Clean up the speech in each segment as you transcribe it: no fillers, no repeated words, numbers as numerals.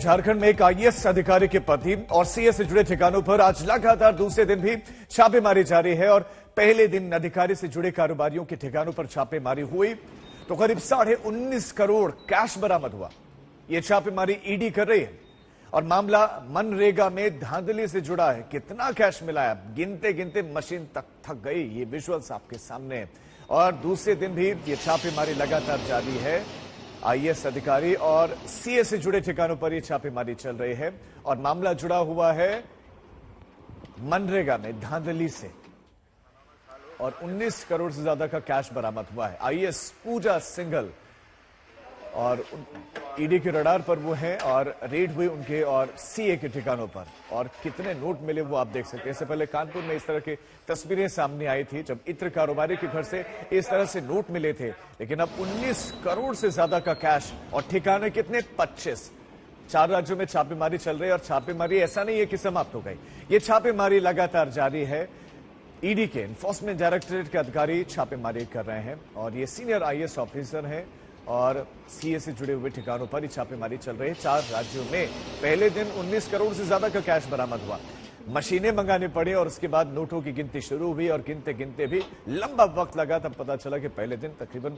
झारखंड में एक आईएएस अधिकारी के पति और सीए से जुड़े ठिकानों पर आज लगातार दूसरे दिन भी छापेमारी जारी है और पहले दिन अधिकारी से जुड़े कारोबारियों के ठिकानों पर छापेमारी हुई तो करीब 19.5 करोड़ कैश बरामद हुआ। यह छापेमारी ईडी कर रही है और मामला मनरेगा में धांधली से जुड़ा है। कितना कैश मिला है, गिनते गिनते मशीन तक थक गई। ये विजुअल्स आपके सामने है और दूसरे दिन भी ये छापेमारी लगातार जारी है। आईएएस अधिकारी और सीए से जुड़े ठिकानों पर यह छापेमारी चल रही है और मामला जुड़ा हुआ है मनरेगा में धांधली से और 19 करोड़ से ज्यादा का कैश बरामद हुआ है। आईएएस पूजा सिंघल और ईडी के रडार पर वो हैं और रेड हुई उनके और सीए के ठिकानों पर और कितने नोट मिले वो आप देख सकते हैं। इससे पहले कानपुर में इस तरह की तस्वीरें सामने आई थी जब इत्र कारोबारी के घर से इस तरह से नोट मिले थे, लेकिन अब 19 करोड़ से ज्यादा का कैश और ठिकाने कितने 25। 4 राज्यों में छापेमारी चल रही है और छापेमारी ऐसा नहीं है कि समाप्त हो गई। ये छापेमारी लगातार जारी है। ईडी के एनफोर्समेंट डायरेक्टरेट के अधिकारी छापेमारी कर रहे हैं और ये सीनियर आईएएस ऑफिसर हैं और सीए से जुड़े हुए ठिकानों पर ही छापेमारी चल रही है। 4 राज्यों में पहले दिन 19 करोड़ से ज्यादा का कैश बरामद हुआ। मशीनें मंगानी पड़ी और उसके बाद नोटों की गिनती शुरू हुई और गिनते गिनते भी लंबा वक्त लगा। तब पता चला कि पहले दिन तकरीबन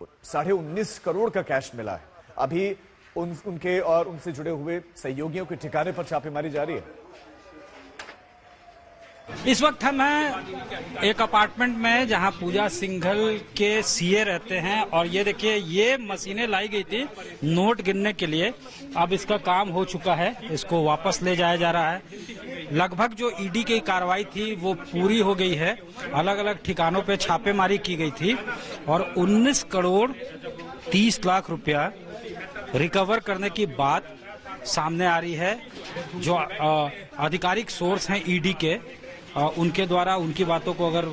19.5 करोड़ का कैश मिला है। अभी उनके और उनसे जुड़े हुए सहयोगियों के ठिकाने पर छापेमारी जारी है। इस वक्त हम हैं एक अपार्टमेंट में जहां पूजा सिंघल के सीए रहते हैं और ये देखिए ये मशीनें लाई गई थी नोट गिनने के लिए। अब इसका काम हो चुका है, इसको वापस ले जाया जा रहा है। लगभग जो ईडी की कार्रवाई थी वो पूरी हो गई है। अलग अलग ठिकानों पे छापेमारी की गई थी और 19 करोड़ 30 लाख रुपया रिकवर करने की बात सामने आ रही है। जो आधिकारिक सोर्स हैं ईडी के उनके द्वारा उनकी बातों को अगर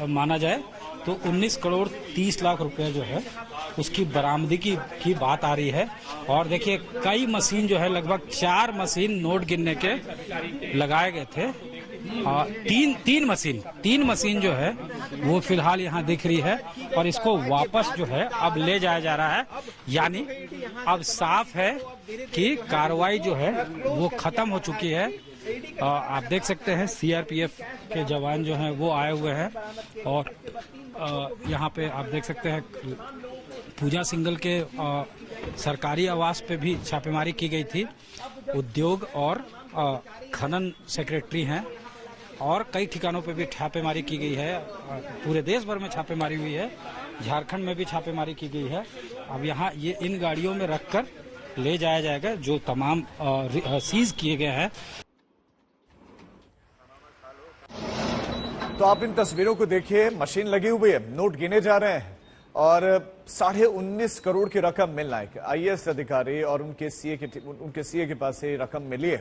माना जाए तो 19 करोड़ 30 लाख रुपए जो है उसकी बरामदगी की बात आ रही है। और देखिए कई मशीन जो है लगभग 4 मशीन नोट गिनने के लगाए गए थे। तीन मशीन जो है वो फिलहाल यहाँ दिख रही है और इसको वापस जो है अब ले जाया जा रहा है। यानी अब साफ है कि कार्रवाई जो है वो खत्म हो चुकी है। आप देख सकते हैं सीआरपीएफ के जवान जो हैं वो आए हुए हैं और यहाँ पे आप देख सकते हैं पूजा सिंघल के सरकारी आवास पे भी छापेमारी की गई थी। उद्योग और खनन सेक्रेटरी हैं और कई ठिकानों पे भी छापेमारी की गई है। पूरे देश भर में छापेमारी हुई है, झारखंड में भी छापेमारी की गई है। अब यहाँ ये इन गाड़ियों में रखकर ले जाया जाएगा जो तमाम सीज किए गए हैं। तो आप इन तस्वीरों को देखिए, मशीन लगी हुई है, नोट गिने जा रहे हैं और 19.5 करोड़ की रकम मिलना है। आईएएस अधिकारी और उनके सीए के पास से रकम मिली है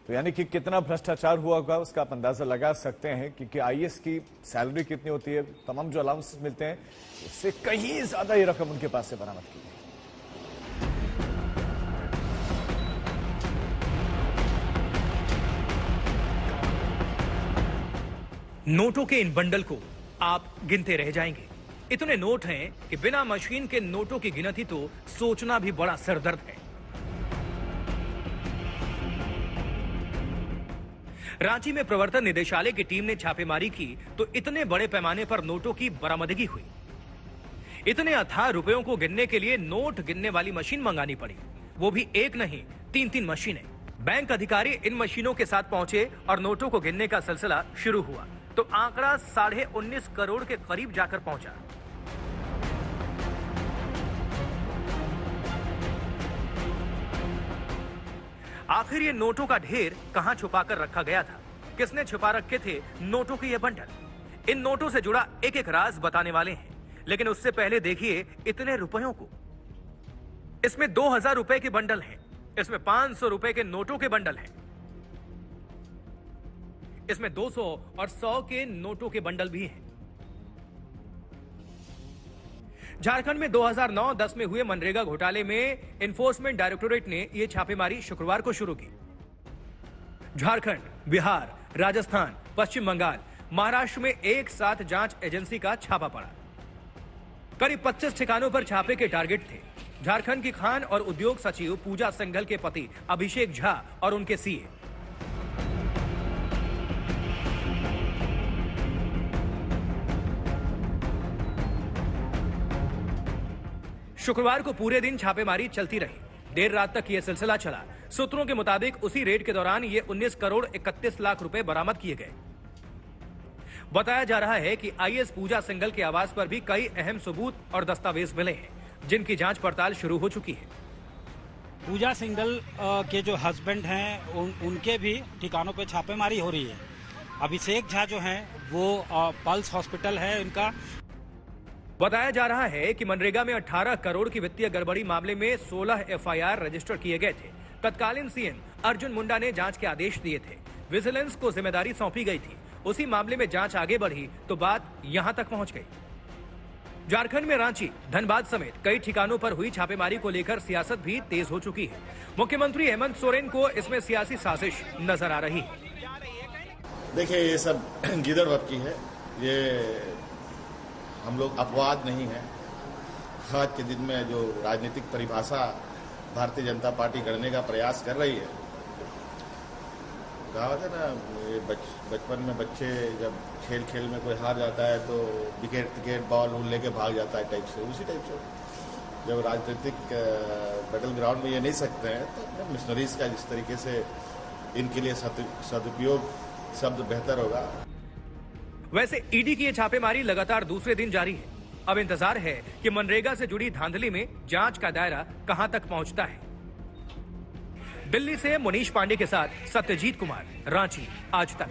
तो यानी कि कितना भ्रष्टाचार हुआ होगा उसका आप अंदाजा लगा सकते हैं। क्योंकि आईएएस की सैलरी कितनी होती है, तमाम जो अलाउंसेस मिलते हैं उससे कहीं ज्यादा ये रकम उनके पास से बरामद की गई। नोटों के इन बंडल को आप गिनते रह जाएंगे। इतने नोट हैं कि बिना मशीन के नोटों की गिनती तो सोचना भी बड़ा सरदर्द है। रांची में प्रवर्तन निदेशालय की टीम ने छापेमारी की तो इतने बड़े पैमाने पर नोटों की बरामदगी हुई। इतने अथाह रुपयों को गिनने के लिए नोट गिनने वाली मशीन मंगानी पड़ी, वो भी एक नहीं 3-3 मशीनें। बैंक अधिकारी इन मशीनों के साथ पहुंचे और नोटों को गिनने का सिलसिला शुरू हुआ तो आंकड़ा 19.5 करोड़ के करीब जाकर पहुंचा। आखिर ये नोटों का ढेर कहां छुपाकर रखा गया था, किसने छुपा रखे थे नोटों के ये बंडल? इन नोटों से जुड़ा एक एक राज बताने वाले हैं, लेकिन उससे पहले देखिए इतने रुपयों को। इसमें 2000 रुपए के बंडल हैं, इसमें 500 रुपए के नोटों के बंडल हैं, इसमें 200 और 100 के नोटों के बंडल भी हैं। झारखंड में 2009-10 में हुए मनरेगा घोटाले में एनफोर्समेंट डायरेक्टोरेट ने यह छापेमारी शुक्रवार को शुरू की। झारखंड, बिहार, राजस्थान, पश्चिम बंगाल, महाराष्ट्र में एक साथ जांच एजेंसी का छापा पड़ा। करीब 25 ठिकानों पर छापे के टारगेट थे। झारखंड की खान और उद्योग सचिव पूजा सिंघल के पति अभिषेक झा और उनके सीए। शुक्रवार को पूरे दिन छापेमारी चलती रही। देर रात तक यह सिलसिला चला। सूत्रों के मुताबिक उसी रेड के दौरान ये 19 करोड़ 31 लाख रुपए बरामद किए गए। बताया जा रहा है कि आईएएस पूजा सिंघल के आवास पर भी कई अहम सबूत और दस्तावेज मिले हैं, जिनकी जांच पड़ताल शुरू हो चुकी है। पूजा सिंघल के जो हस्बैंड हैं उनके भी ठिकानों पे छापेमारी हो रही है। अभिषेक झा जो हैं वो पल्स हॉस्पिटल है उनका। बताया जा रहा है कि मनरेगा में 18 करोड़ की वित्तीय गड़बड़ी मामले में 16 एफआईआर रजिस्टर किए गए थे। तत्कालीन सीएम अर्जुन मुंडा ने जांच के आदेश दिए थे। विजिलेंस को जिम्मेदारी सौंपी गई थी। उसी मामले में जांच आगे बढ़ी तो बात यहां तक पहुंच गई। झारखंड में रांची, धनबाद समेत कई ठिकानों पर हुई छापेमारी को लेकर सियासत भी तेज हो चुकी है। मुख्यमंत्री हेमंत सोरेन को इसमें सियासी साजिश नजर आ रही है। देखिए, ये सब गिदड़ वक्त की है। ये हम लोग अपवाद नहीं है। आज के दिन में जो राजनीतिक परिभाषा भारतीय जनता पार्टी करने का प्रयास कर रही है, कहा था ना, ये बचपन में बच्चे जब खेल खेल में कोई हार जाता है तो विकेट बॉल लेके भाग जाता है टाइप से, उसी टाइप से जब राजनीतिक बैटल ग्राउंड में ये नहीं सकते हैं तो अपने मिशनरीज का जिस तरीके से इनके लिए सदुपयोग शब्द बेहतर होगा। वैसे ईडी की ये छापेमारी लगातार दूसरे दिन जारी है। अब इंतजार है कि मनरेगा से जुड़ी धांधली में जांच का दायरा कहां तक पहुंचता है। दिल्ली से मुनीश पांडे के साथ सत्यजीत कुमार, रांची, आज तक।